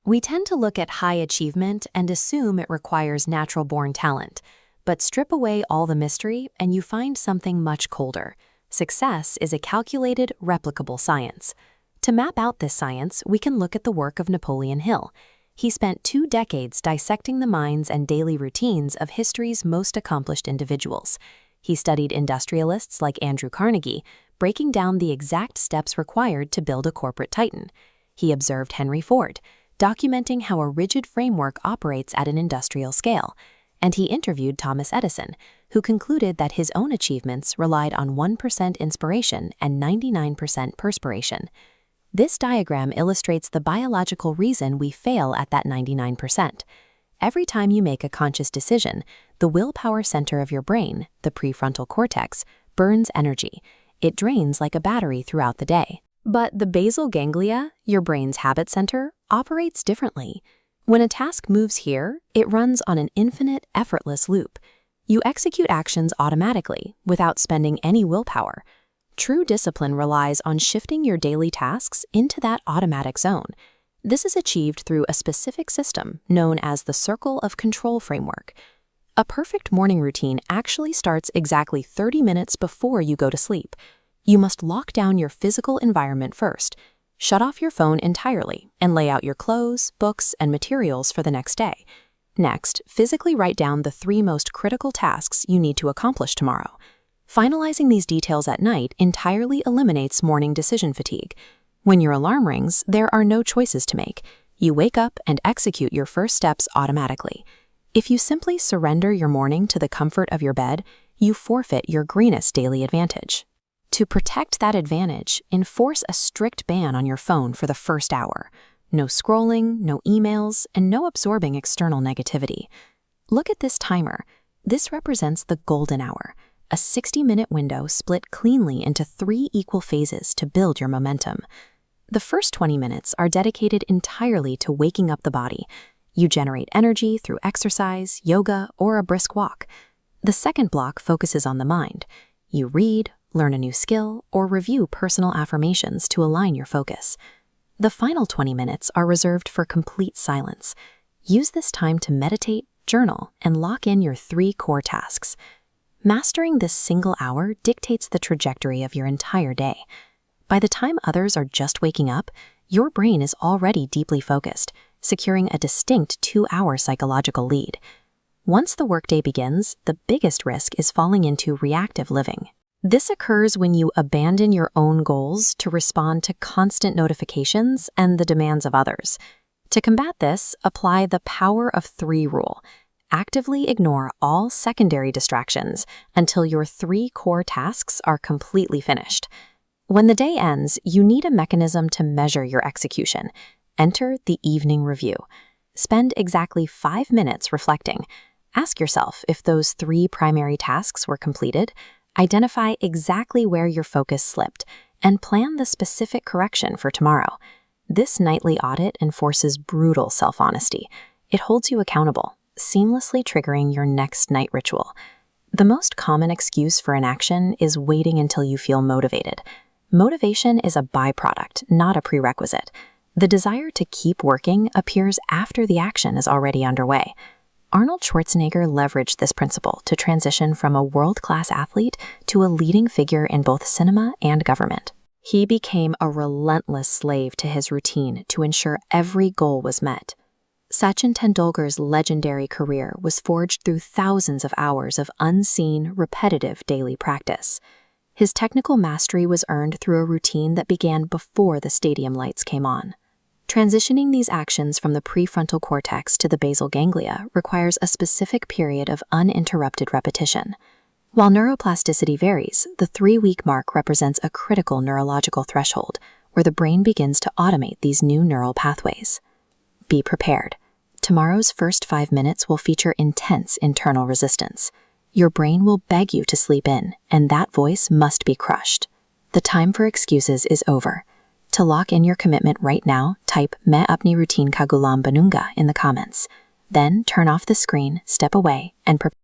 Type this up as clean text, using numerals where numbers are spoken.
We tend to look at high achievement and assume it requires natural-born talent. But strip away all the mystery and you find something much colder. Success is a calculated, replicable science. To map out this science, we can look at the work of Napoleon Hill. He spent 2 decades dissecting the minds and daily routines of history's most accomplished individuals. He studied industrialists like Andrew Carnegie, breaking down the exact steps required to build a corporate titan. He observed Henry Ford, documenting how a rigid framework operates at an industrial scale. And he interviewed Thomas Edison, who concluded that his own achievements relied on 1% inspiration and 99% perspiration. This diagram illustrates the biological reason we fail at that 99%. Every time you make a conscious decision, the willpower center of your brain, the prefrontal cortex, burns energy. It drains like a battery throughout the day. But the basal ganglia, your brain's habit center, operates differently. When a task moves here, it runs on an infinite, effortless loop. You execute actions automatically, without spending any willpower. True discipline relies on shifting your daily tasks into that automatic zone. This is achieved through a specific system known as the Circle of Control framework. A perfect morning routine actually starts exactly 30 minutes before you go to sleep. You must lock down your physical environment first. Shut off your phone entirely and lay out your clothes, books, and materials for the next day. Next, physically write down the 3 most critical tasks you need to accomplish tomorrow. Finalizing these details at night entirely eliminates morning decision fatigue. When your alarm rings, there are no choices to make. You wake up and execute your first steps automatically. If you simply surrender your morning to the comfort of your bed, you forfeit your greenest daily advantage. To protect that advantage, enforce a strict ban on your phone for the first hour. No scrolling, no emails, and no absorbing external negativity. Look at this timer. This represents the golden hour, a 60-minute window split cleanly into 3 equal phases to build your momentum. The first 20 minutes are dedicated entirely to waking up the body. You generate energy through exercise, yoga, or a brisk walk. The second block focuses on the mind. You read, learn a new skill, or review personal affirmations to align your focus. The final 20 minutes are reserved for complete silence. Use this time to meditate, journal, and lock in your 3 core tasks. Mastering this single hour dictates the trajectory of your entire day. By the time others are just waking up, your brain is already deeply focused, securing a distinct 2-hour psychological lead. Once the workday begins, the biggest risk is falling into reactive living. This occurs when you abandon your own goals to respond to constant notifications and the demands of others. To combat this, apply the power of 3 rule. Actively ignore all secondary distractions until your 3 core tasks are completely finished. When the day ends, you need a mechanism to measure your execution. Enter the evening review. Spend exactly 5 minutes reflecting. Ask yourself if those 3 primary tasks were completed. Identify exactly where your focus slipped, and plan the specific correction for tomorrow. This nightly audit enforces brutal self-honesty. It holds you accountable, seamlessly triggering your next night ritual. The most common excuse for inaction is waiting until you feel motivated. Motivation is a byproduct, not a prerequisite. The desire to keep working appears after the action is already underway. Arnold Schwarzenegger leveraged this principle to transition from a world-class athlete to a leading figure in both cinema and government. He became a relentless slave to his routine to ensure every goal was met. Sachin Tendulkar's legendary career was forged through thousands of hours of unseen, repetitive daily practice. His technical mastery was earned through a routine that began before the stadium lights came on. Transitioning these actions from the prefrontal cortex to the basal ganglia requires a specific period of uninterrupted repetition. While neuroplasticity varies, the 3-week mark represents a critical neurological threshold where the brain begins to automate these new neural pathways. Be prepared. Tomorrow's first 5 minutes will feature intense internal resistance. Your brain will beg you to sleep in, and that voice must be crushed. The time for excuses is over. To lock in your commitment right now, type "Main apni routine ka gulam banunga" in the comments. Then turn off the screen, step away, and prepare.